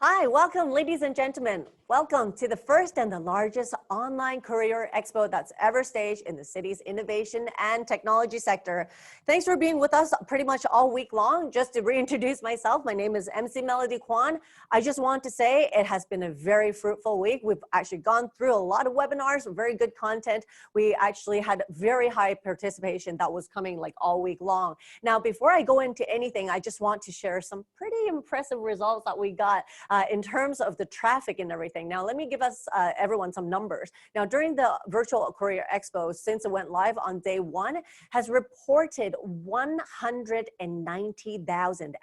Hi, welcome ladies and gentlemen. Welcome to the first and the largest online career expo that's ever staged in the city's innovation and technology sector. Thanks for being with us pretty much all week long. Just to reintroduce myself, my name is MC Melody Kwan. I just want to say it has been a very fruitful week. We've actually gone through a lot of webinars, very good content. We actually had very high participation that was coming like all week long. Now, before I go into anything, I just want to share some pretty impressive results that we got in terms of the traffic and everything. Now, let me give us everyone some numbers. Now, during the virtual career expo, since it went live on day one, has reported 190,000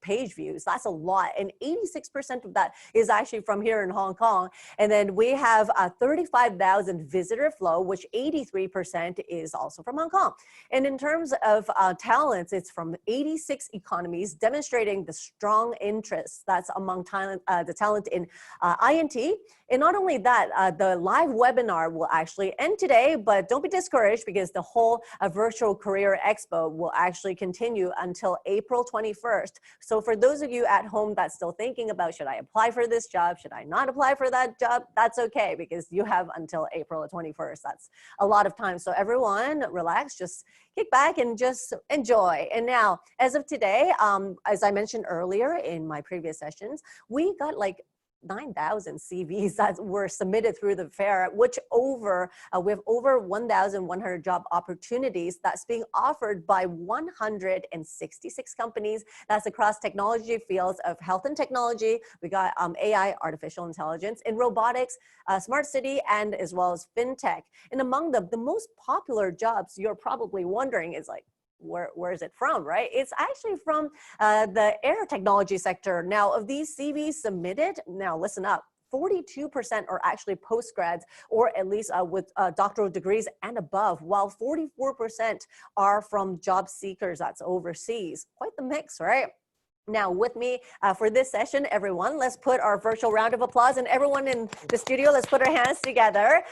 page views. That's a lot. And 86% of that is actually from here in Hong Kong. And then we have 35,000 visitor flow, which 83% is also from Hong Kong. And in terms of talents, it's from 86 economies, demonstrating the strong interest that's among the talent in INT. And not only that, the live webinar will actually end today, but don't be discouraged because the whole virtual career expo will actually continue until April 21st. So for those of you at home that's still thinking about, should I apply for this job? Should I not apply for that job? That's okay, because you have until April 21st. That's a lot of time. So everyone relax, just kick back and just enjoy. And now, as of today, as I mentioned earlier in my previous sessions, we got like 9,000 CVs that were submitted through the fair, which we have over 1,100 job opportunities that's being offered by 166 companies. That's across technology fields of health and technology. We got AI, artificial intelligence, in robotics, smart city, and as well as fintech. And among them, the most popular jobs you're probably wondering is like, where is it from, right? It's actually from the air technology sector. Now, of these CVs submitted, now listen up, 42% are actually postgrads, or at least with doctoral degrees and above, while 44% are from job seekers that's overseas. Quite the mix, right? Now, with me for this session, everyone, let's put our virtual round of applause, and everyone in the studio, let's put our hands together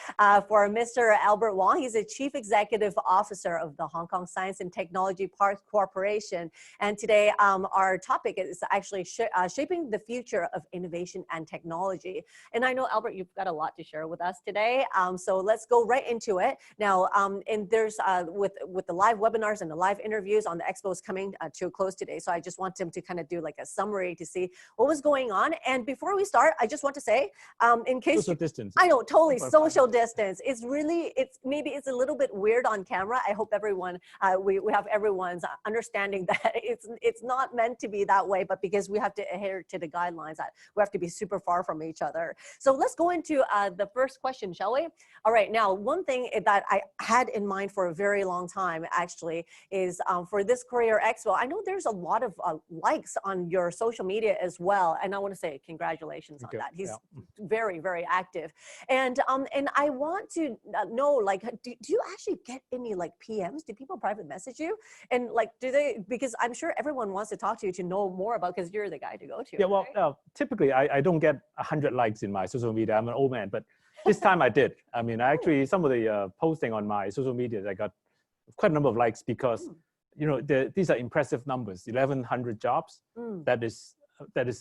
for Mr. Albert Wong. He's the Chief Executive Officer of the Hong Kong Science and Technology Parks Corporation. And today, our topic is actually shaping the future of innovation and technology. And I know, Albert, you've got a lot to share with us today. So let's go right into it. Now, and there's, with the live webinars and the live interviews on the expos coming to a close today. So I just want him to kind of do like a summary to see what was going on. And before we start, I just want to say, in case social distance. I know, totally social distance. It's really, maybe it's a little bit weird on camera. I hope everyone, we have everyone's understanding that it's not meant to be that way, but because we have to adhere to the guidelines that we have to be super far from each other. So let's go into the first question, shall we? All right, now one thing that I had in mind for a very long time actually is for this Career Expo, I know there's a lot of likes on your social media as well. And I want to say congratulations on that. He's very, very active. And I want to know, like, do you actually get any like PMs? Do people private message you? And like, do they, because I'm sure everyone wants to talk to you to know more about, because you're the guy to go to. Yeah, well, right? Typically I don't get 100 likes in my social media. I'm an old man, but this time I did. I mean, actually some of the posting on my social media, I got quite a number of likes because you know, these are impressive numbers, 1,100 jobs that is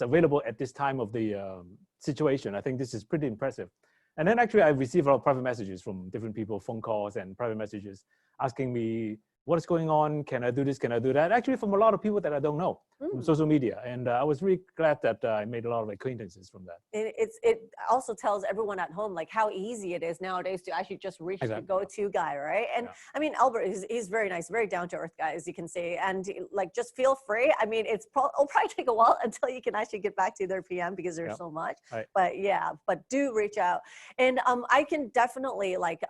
available at this time of the situation. I think this is pretty impressive. And then actually I received a lot of private messages from different people, phone calls and private messages asking me, what is going on? Can I do this? Can I do that? Actually from a lot of people that I don't know from social media. And I was really glad that I made a lot of acquaintances from that. It also tells everyone at home like how easy it is nowadays to actually just reach the go-to guy, right? And I mean, Albert is very nice, very down-to-earth guy, as you can see. And like, just feel free. I mean, it'll probably take a while until you can actually get back to their PM because there's so much. But yeah, but do reach out. And I can definitely like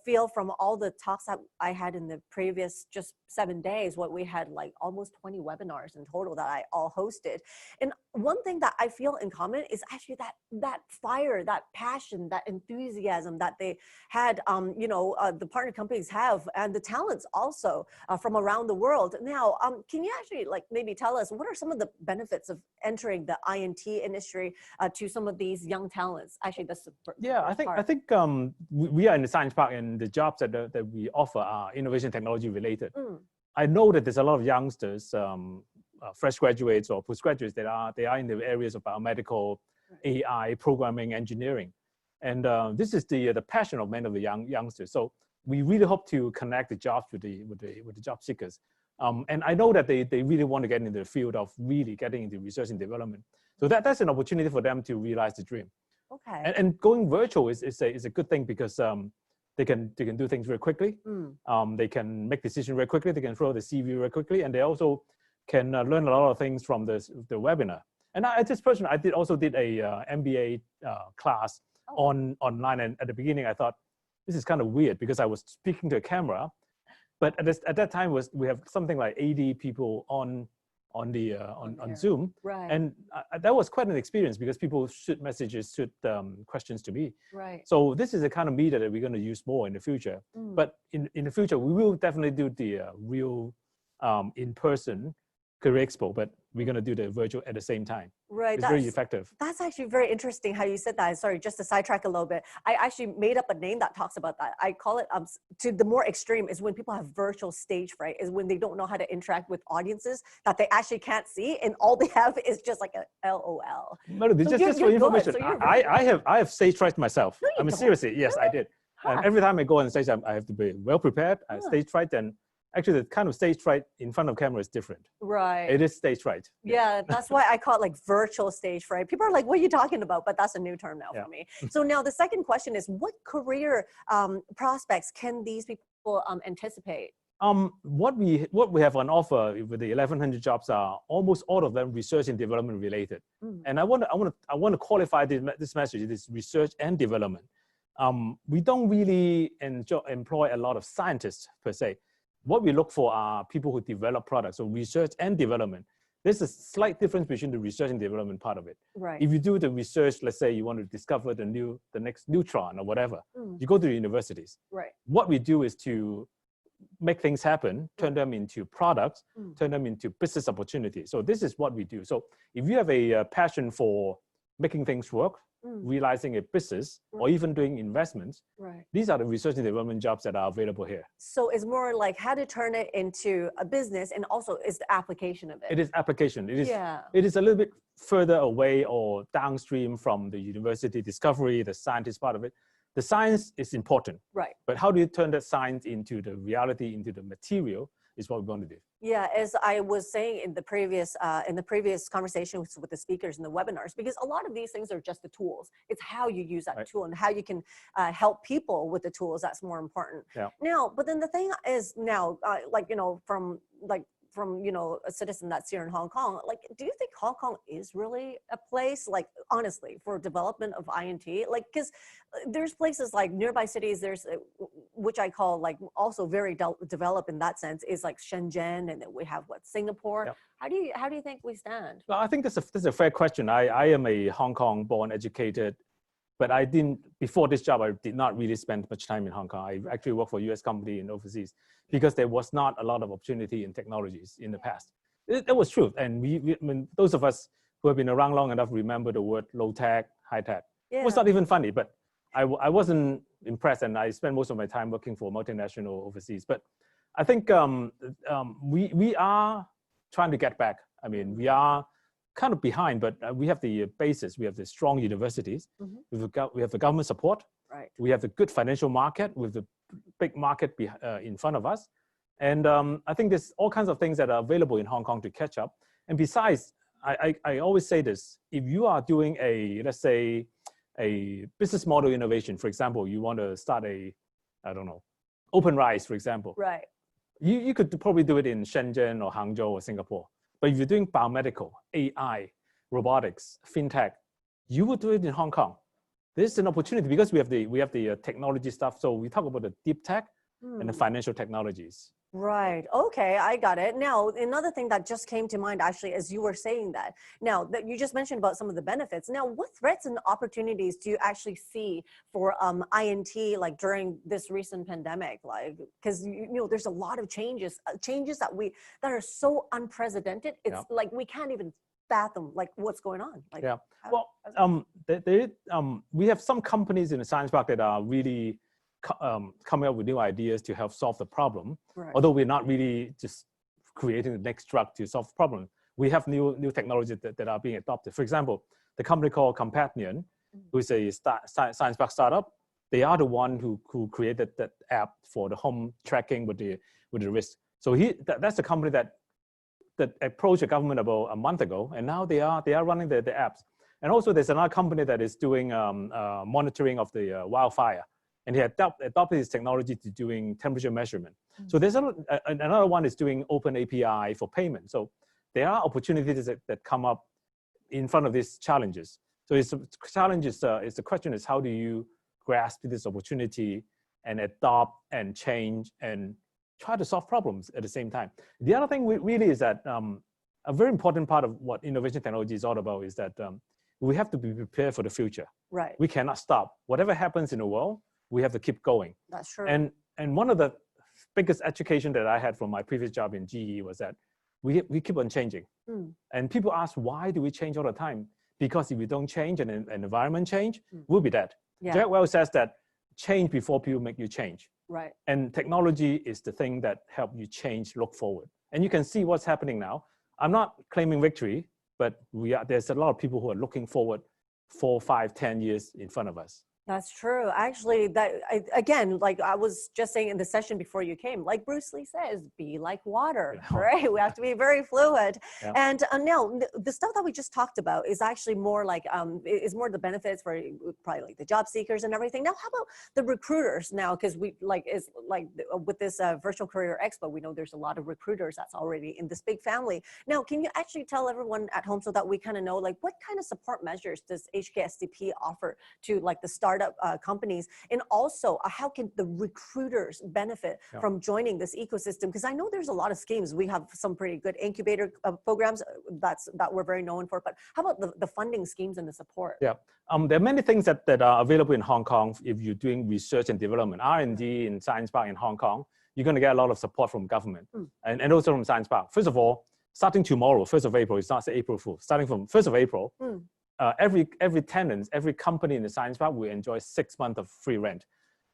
feel from all the talks that I had in the previous just 7 days, what we had like almost 20 webinars in total that I all hosted. And one thing that I feel in common is actually that fire, that passion, that enthusiasm that they had, you know, the partner companies have, and the talents also from around the world. Now, can you actually like maybe tell us what are some of the benefits of entering the INT industry to some of these young talents? Actually, that's I think we are in the science park, and the jobs that we offer are innovation technology related. I know that there's a lot of youngsters fresh graduates or postgraduates that they are in the areas of biomedical, AI, programming, engineering. And this is the passion of many of the youngsters. So we really hope to connect the jobs with the job seekers. And I know that they really want to get into the field of really getting into research and development. So that's an opportunity for them to realize the dream. Okay. And going virtual is a good thing because they can do things very quickly. They can make decisions very quickly. They can throw the CV very quickly, and they also can learn a lot of things from the webinar. And I also did a MBA class online. And at the beginning, I thought this is kind of weird because I was speaking to a camera, but at that time we have something like 80 people on Zoom, right? And that was quite an experience because people shoot messages, shoot questions to me, right? So this is the kind of media that we're going to use more in the future. But in the future, we will definitely do the real in-person career expo, but we're going to do the virtual at the same time. Right. It's very effective. That's actually very interesting how you said that. Sorry, just to sidetrack a little bit. I actually made up a name that talks about that. I call it to the more extreme is when people have virtual stage fright, is when they don't know how to interact with audiences that they actually can't see, and all they have is just like a LOL. Melody, so just for information, so I have stage fright myself. No, I mean, seriously, yes, I did. And every time I go on stage, I have to be well prepared. I stage fright, and actually, the kind of stage fright in front of camera is different. Right. It is stage fright. Yeah, that's why I call it like virtual stage fright. People are like, what are you talking about? But that's a new term now for me. So now the second question is, what career prospects can these people anticipate? What we have on offer with the 1,100 jobs are almost all of them research and development related. And I want to qualify this message. It is research and development. We don't really employ a lot of scientists per se. What we look for are people who develop products, so research and development. There's a slight difference between the research and development part of it. Right. If you do the research, let's say you want to discover the next neutron or whatever, you go to the universities. Right. What we do is to make things happen, turn them into products, turn them into business opportunities. So this is what we do. So if you have a passion for making things work, realizing a business, or even doing investments, these are the research and development jobs that are available here. So it's more like how to turn it into a business, and also is the application of it. It is application. It is a little bit further away or downstream from the university discovery, the scientist part of it. The science is important, right? But how do you turn that science into the reality, into the material, is what we're going to do. Yeah, as I was saying in the previous conversations with the speakers in the webinars, because a lot of these things are just the tools. It's how you use that tool and how you can help people with the tools that's more important. Yeah. Now, but then the thing is now, from a citizen that's here in Hong Kong, like, do you think Hong Kong is really a place, like, honestly, for development of INT? Like, because there's places like nearby cities, there's which I call like also very developed in that sense, is like Shenzhen, and then we have Singapore. Yep. How do you think we stand? Well, I think that's a fair question. I am a Hong Kong born, educated, but before this job, I did not really spend much time in Hong Kong. I actually worked for a US company in overseas because there was not a lot of opportunity in technologies in the past. That was true. And I mean, those of us who have been around long enough remember the word low tech, high tech. Yeah. It was not even funny, but I wasn't impressed, and I spent most of my time working for multinational overseas. But I think we are trying to get back. I mean, we are kind of behind, but we have the basis. We have the strong universities. We have the government support. Right. We have the good financial market with the big market in front of us. And I think there's all kinds of things that are available in Hong Kong to catch up. And besides, I always say this, if you are doing let's say, a business model innovation, for example, you want to start open rice, for example. Right. You could probably do it in Shenzhen or Hangzhou or Singapore. But if you're doing biomedical, AI, robotics, fintech, you would do it in Hong Kong. This is an opportunity because we have the technology stuff. So we talk about the deep tech and the financial technologies. Right. Okay, I got it. Now, another thing that just came to mind actually as you were saying that. Now, that you just mentioned about some of the benefits. Now, what threats and opportunities do you actually see for INT, like during this recent pandemic? Like, because there's a lot of changes that are so unprecedented. It's like we can't even fathom like what's going on. Like, we have some companies in the science park that are really coming up with new ideas to help solve the problem. Right. Although we're not really just creating the next drug to solve the problem. we have new technologies that are being adopted. For example, the company called Companion, who is a science park startup, they are the one who created that app for the home tracking with the wrist. So that's the company that approached the government about a month ago, and now they are running the apps. And also there's another company that is doing monitoring of the wildfire, and he adopted his technology to doing temperature measurement. So there's another one is doing open API for payment. So there are opportunities that come up in front of these challenges. So the question is how do you grasp this opportunity and adopt and change and try to solve problems at the same time. The other thing really is that a very important part of what innovation technology is all about is that we have to be prepared for the future. Right. We cannot stop. Whatever happens in the world, we have to keep going. That's true. And one of the biggest education that I had from my previous job in GE was that we keep on changing. And people ask, why do we change all the time? Because if we don't change and an environment change, we'll be dead. Yeah. Jack Welch says that change before people make you change. Right. And technology is the thing that help you change, look forward. And you can see what's happening now. I'm not claiming victory, but there's a lot of people who are looking forward 4, 5, 10 years in front of us. That's true. Actually, again, like I was just saying in the session before you came, like Bruce Lee says, be like water, right? We have to be very fluid. Yeah. And Neil, the stuff that we just talked about is actually more like, is more the benefits for probably like the job seekers and everything. Now, how about the recruiters now? Because we with this virtual career expo, we know there's a lot of recruiters that's already in this big family. Now, can you actually tell everyone at home so that we kind of know, like, what kind of support measures does HKSTP offer to like the startup companies, and also how can the recruiters benefit from joining this ecosystem? Because I know there's a lot of schemes. We have some pretty good incubator programs that we're very known for, but how about the funding schemes and the support? Yeah, there are many things that are available in Hong Kong. If you're doing research and development, R&D in Science Park in Hong Kong, you're going to get a lot of support from government and also from Science Park. First of all, starting tomorrow, 1st of April, it's not April Fool, starting from 1st of April, every tenant, every company in the Science Park will enjoy 6 months of free rent.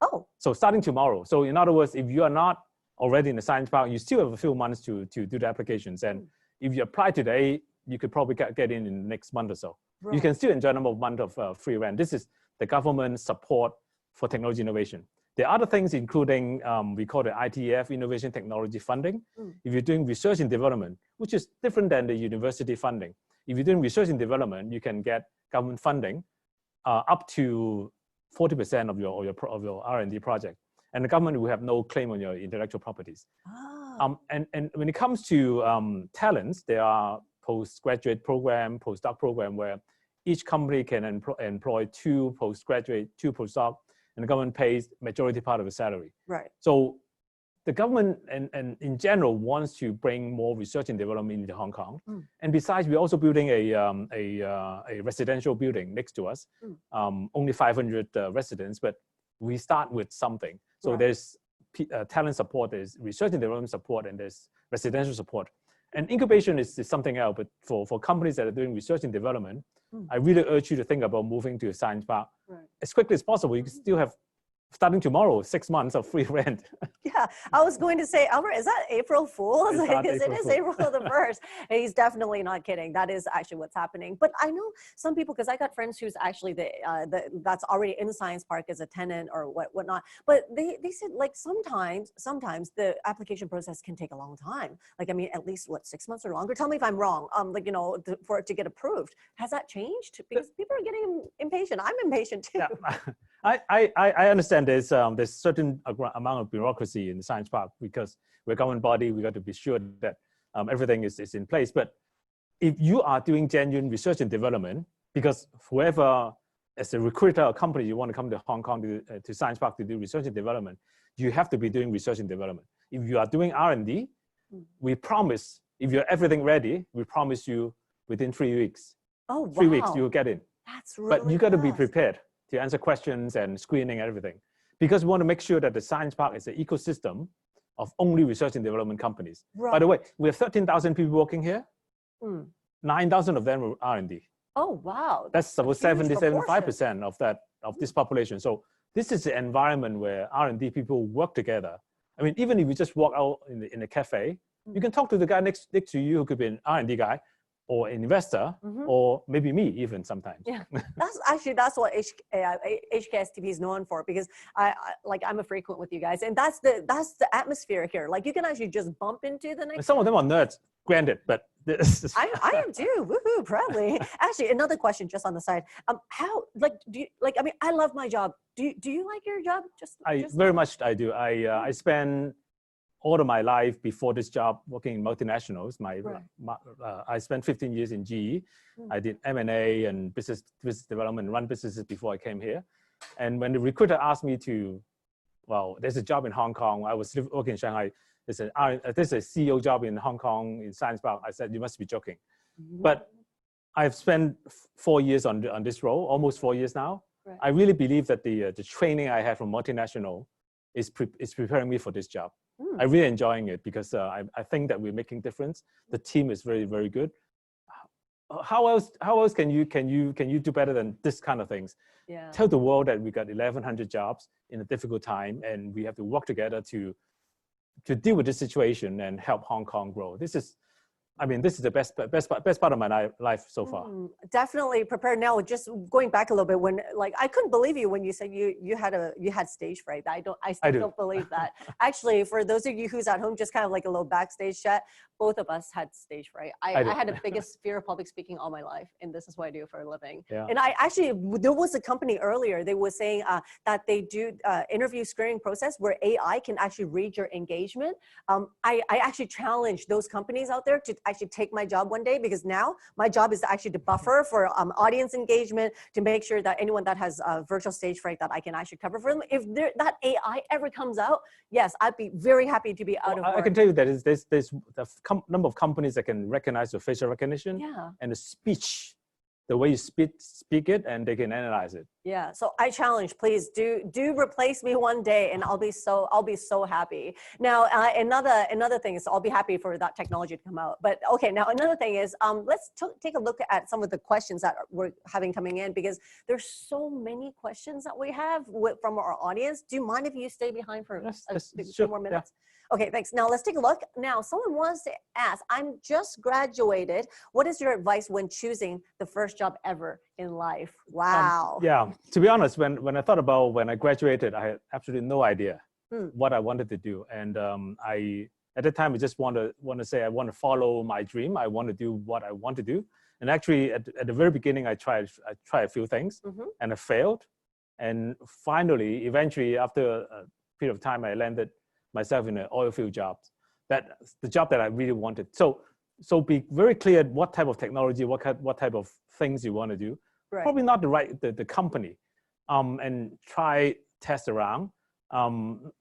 Oh. So starting tomorrow. So in other words, if you are not already in the Science Park, you still have a few months to do the applications. And if you apply today, you could probably get in the next month or so. Right. You can still enjoy a number of months of free rent. This is the government support for technology innovation. There are other things, including we call the ITF, Innovation Technology Funding. If you're doing research and development, which is different than the university funding. If you're doing research and development, you can get government funding up to 40% of your R&D project, and the government will have no claim on your intellectual properties. Oh. And when it comes to talents, there are postgraduate program, postdoc program where each company can employ 2 postgraduate, 2 postdoc, and the government pays majority part of the salary. Right. So the government and in general wants to bring more research and development into Hong Kong. And besides, we're also building a residential building next to us, only 500 residents, but we start with something. So there's talent support, there's research and development support, and there's residential support. And incubation is something else, but for companies that are doing research and development, I really urge you to think about moving to a science park as quickly as possible. You can still have, starting tomorrow, 6 months of free rent. Yeah, I was going to say, Albert, is that April Fool's? Because it is April the 1st. And he's definitely not kidding. That is actually what's happening. But I know some people, because I got friends who's actually that's already in the science park as a tenant or whatnot. But they said, like, sometimes the application process can take a long time. Like, I mean, at least 6 months or longer. Tell me if I'm wrong. Like, you know, for it to get approved. Has that changed? Because people are getting impatient. I'm impatient too. Yeah. I understand there's certain amount of bureaucracy in the science park because we're a government body. We got to be sure that everything is in place. But if you are doing genuine research and development, because whoever, as a recruiter or company, you want to come to Hong Kong to science park to do research and development, you have to be doing research and development. If you are doing R&D, we promise, if you're everything ready, we promise you within 3 weeks. Oh, wow. 3 weeks you will get in. That's really But you got to be prepared to answer questions and screening and everything. Because we want to make sure that the science park is an ecosystem of only research and development companies. Right. By the way, we have 13,000 people working here. 9,000 of them are R&D. Oh, wow. That's about 75% of this population. So this is the environment where R&D people work together. I mean, even if you just walk out in a cafe, You can talk to the guy next to you who could be an R&D guy or an investor, or maybe me even sometimes. Yeah, that's what HKSTP is known for, because I'm a frequent with you guys, and that's the atmosphere here. Like, you can actually just bump into the next. And some of them are nerds, granted, but this is I am too. Woohoo! Proudly. Actually, another question just on the side. How, like, do you like? I mean, I love my job. Do you like your job? Very much I do. I spend all of my life before this job working in multinationals. I spent 15 years in GE. I did M&A and business development, run businesses before I came here. And when the recruiter asked me there's a job in Hong Kong. I was working in Shanghai. There's a CEO job in Hong Kong in Science Park. I said, you must be joking. But I've spent 4 years on this role, almost 4 years now. Right. I really believe that the training I had from multinational is preparing me for this job. I'm really enjoying it because I think that we're making difference. The team is very, very good. How else can you do better than this kind of things? Yeah. Tell the world that we got 1,100 jobs in a difficult time, and we have to work together to deal with this situation and help Hong Kong grow. This is the best part of my life so far. Definitely prepared. Now, just going back a little bit, when I couldn't believe you when you said you had stage fright. I still don't believe that. Actually, for those of you who's at home, just kind of like a little backstage chat, both of us had stage fright. I had the biggest fear of public speaking all my life, and this is what I do for a living. Yeah. And there was a company earlier, they were saying that they do interview screening process where AI can actually read your engagement. I actually challenge those companies out there to actually take my job one day, because now my job is actually to buffer for audience engagement, to make sure that anyone that has virtual stage fright, that I can actually cover for them. If that AI ever comes out, yes, I'd be very happy to be out of work. I can tell you that there's the number of companies that can recognize your facial recognition and the speech, the way you speak it, and they can analyze it. Yeah, so I challenge, please do replace me one day, and I'll be so happy. Now, another thing is, I'll be happy for that technology to come out. But okay, now another thing is, let's take a look at some of the questions that we're having coming in, because there's so many questions that we have from our audience. Do you mind if you stay behind for a few more minutes? Yeah. Okay, thanks. Now let's take a look. Now, someone wants to ask, I'm just graduated. What is your advice when choosing the first job ever in life? Wow. Yeah, to be honest, when I thought about when I graduated, I had absolutely no idea what I wanted to do. And at the time, I just want to say I want to follow my dream. I want to do what I want to do. And actually, at the very beginning, I tried a few things, and I failed. And finally, eventually, after a period of time, I landed myself in an oil field job. That's the job that I really wanted. So be very clear what type of technology, what type of things you want to do. Right. Probably not the company, and test around. I'm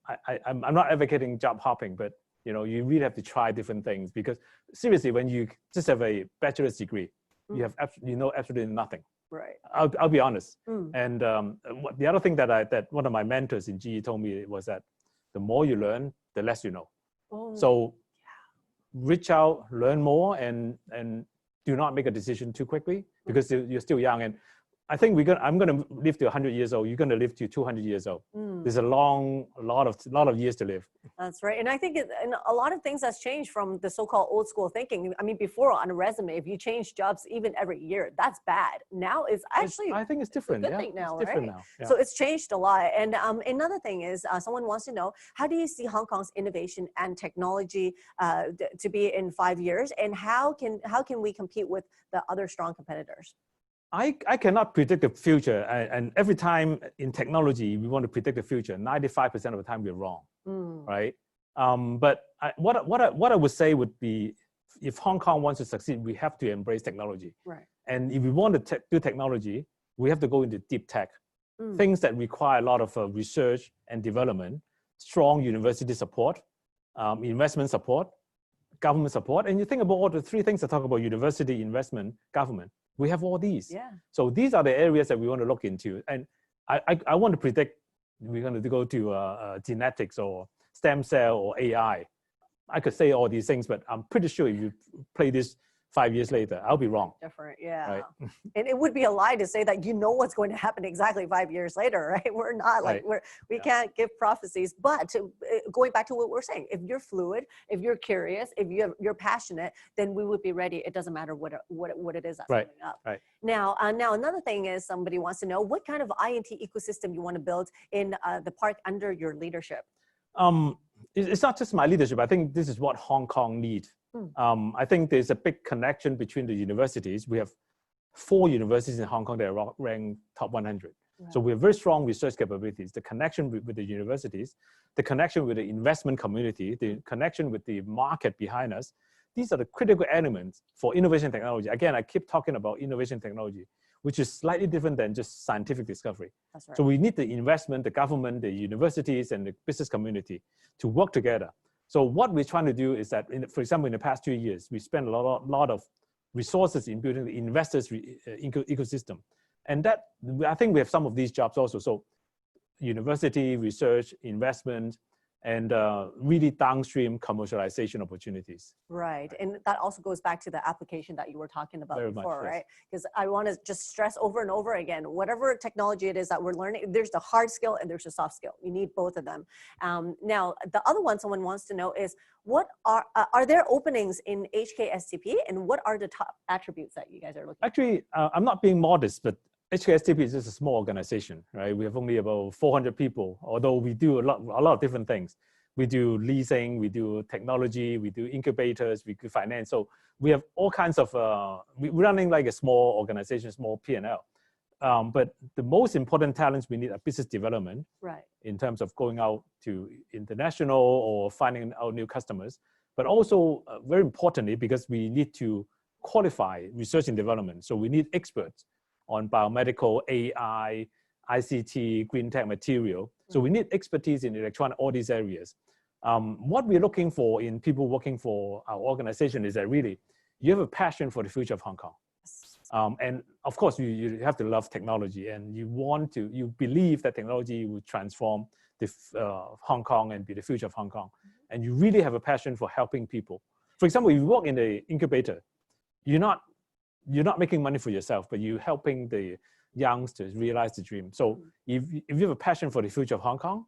not advocating job hopping, but you really have to try different things, because seriously, when you just have a bachelor's degree, you have absolutely nothing. Right. I'll be honest. And the other thing that one of my mentors in GE told me was that the more you learn, the less you know. So reach out, learn more, and do not make a decision too quickly, because you're still young. And I think I'm going to live to 100 years old. You're going to live to 200 years old. There's a lot of years to live. That's right. And I think and a lot of things has changed from the so-called old school thinking. I mean, before on a resume, if you change jobs even every year, that's bad. Now it's actually, I think it's different. Good thing now, it's different right? now. Yeah. So it's changed a lot. And another thing is, someone wants to know, how do you see Hong Kong's innovation and technology to be in 5 years? And how can we compete with the other strong competitors? I cannot predict the future, and every time in technology we want to predict the future, 95% of the time we're wrong, right? But what I would say would be, if Hong Kong wants to succeed, we have to embrace technology. Right. And if we want to do technology, we have to go into deep tech, things that require a lot of research and development, strong university support, investment support, government support. And you think about all the three things I talk about: university, investment, government. We have all these. Yeah. So these are the areas that we want to look into. And I want to predict we're going to go to genetics or stem cell or AI. I could say all these things, but I'm pretty sure if you play this 5 years later. I'll be wrong. Different, yeah. Right. And it would be a lie to say that you know what's going to happen exactly 5 years later, right? We're not like, Right. we can't give prophecies. But going back to what we're saying, if you're fluid, if you're curious, if you're passionate, then we would be ready. It doesn't matter what it is that's Right. coming up. Right. Now another thing is somebody wants to know what kind of INT ecosystem you want to build in the park under your leadership. It's not just my leadership. I think this is what Hong Kong needs. I think there's a big connection between the universities. We have 4 universities in Hong Kong that are ranked top 100. Right. So we have very strong research capabilities. The connection with the universities, the connection with the investment community, the connection with the market behind us. These are the critical elements for innovation technology. Again, I keep talking about innovation technology, which is slightly different than just scientific discovery. That's right. So we need the investment, the government, the universities, and the business community to work together. So what we're trying to do is that, for example, in the past 2 years, we spent a lot of resources in building the investors ecosystem. And that, I think we have some of these jobs also. So university, research, investment, and really downstream commercialization opportunities. Right, and that also goes back to the application that you were talking about before, yes. Right? Because I want to just stress over and over again, whatever technology it is that we're learning, there's the hard skill and there's the soft skill. You need both of them. Now, the other one someone wants to know is, what are there openings in HKSTP, and what are the top attributes that you guys are looking for? Actually, I'm not being modest, but HKSTP is just a small organization, right? We have only about 400 people, although we do a lot of different things. We do leasing, we do technology, we do incubators, we do finance. So we have all kinds of, we're running like a small organization, small P&L. But the most important talents we need are business development, right, in terms of going out to international or finding out new customers. But also, very importantly, because we need to qualify research and development. So we need experts on biomedical, AI, ICT, green tech material. So we need expertise in electronic, all these areas. What we're looking for in people working for our organization is that really, you have a passion for the future of Hong Kong. And of course, you have to love technology, and you believe that technology will transform the Hong Kong and be the future of Hong Kong. And you really have a passion for helping people. For example, if you work in the incubator, you're not making money for yourself, but you're helping the youngsters realize the dream. So if you have a passion for the future of Hong Kong,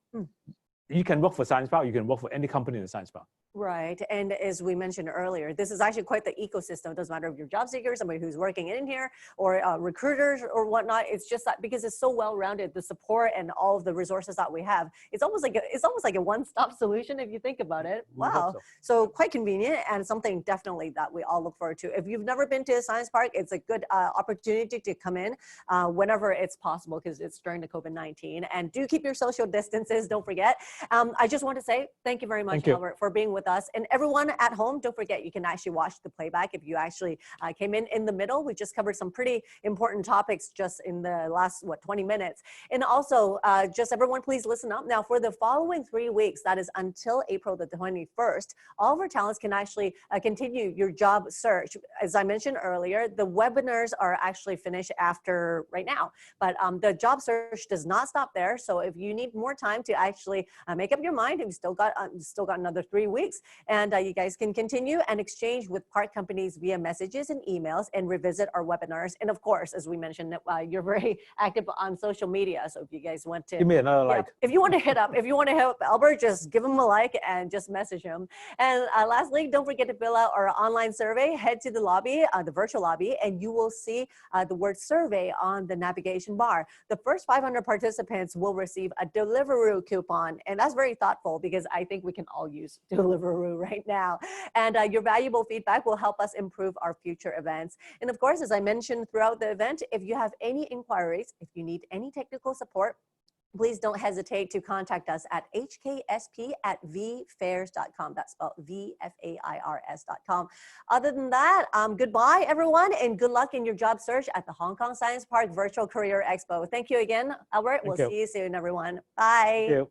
you can work for Science Park, you can work for any company in the Science Park. Right, and as we mentioned earlier, this is actually quite the ecosystem. It doesn't matter if you're job seekers, somebody who's working in here, or recruiters or whatnot. It's just that because it's so well-rounded, the support and all of the resources that we have, it's almost like a one-stop solution if you think about it. Wow, so quite convenient, and something definitely that we all look forward to. If you've never been to a Science Park, it's a good opportunity to come in whenever it's possible, because it's during the COVID-19. And do keep your social distances, don't forget. I just want to say thank you very much, Albert, for being with us. And everyone at home, don't forget, you can actually watch the playback if you actually came in the middle. We just covered some pretty important topics just in the last, 20 minutes. And also, just everyone, please listen up. Now, for the following 3 weeks, that is until April the 21st, all of our talents can actually continue your job search. As I mentioned earlier, the webinars are actually finished after right now, but the job search does not stop there. So if you need more time to actually make up your mind, you've still got another 3 weeks, and you guys can continue and exchange with park companies via messages and emails, and revisit our webinars. And of course, as we mentioned, you're very active on social media. So if you guys want to give me another like, if you want to hit up Albert, just give him a like and just message him. And lastly, don't forget to fill out our online survey. Head to the lobby, the virtual lobby, and you will see the word survey on the navigation bar. The first 500 participants will receive a Deliveroo coupon, and that's very thoughtful because I think we can all use Deliveroo right now. And your valuable feedback will help us improve our future events. And of course, as I mentioned throughout the event, if you have any inquiries, if you need any technical support, please don't hesitate to contact us at hksp@vfairs.com. That's spelled VFAIRS.com. Other than that, goodbye, everyone, and good luck in your job search at the Hong Kong Science Park Virtual Career Expo. Thank you again, Albert. We'll see you soon, everyone. Bye. Thank you.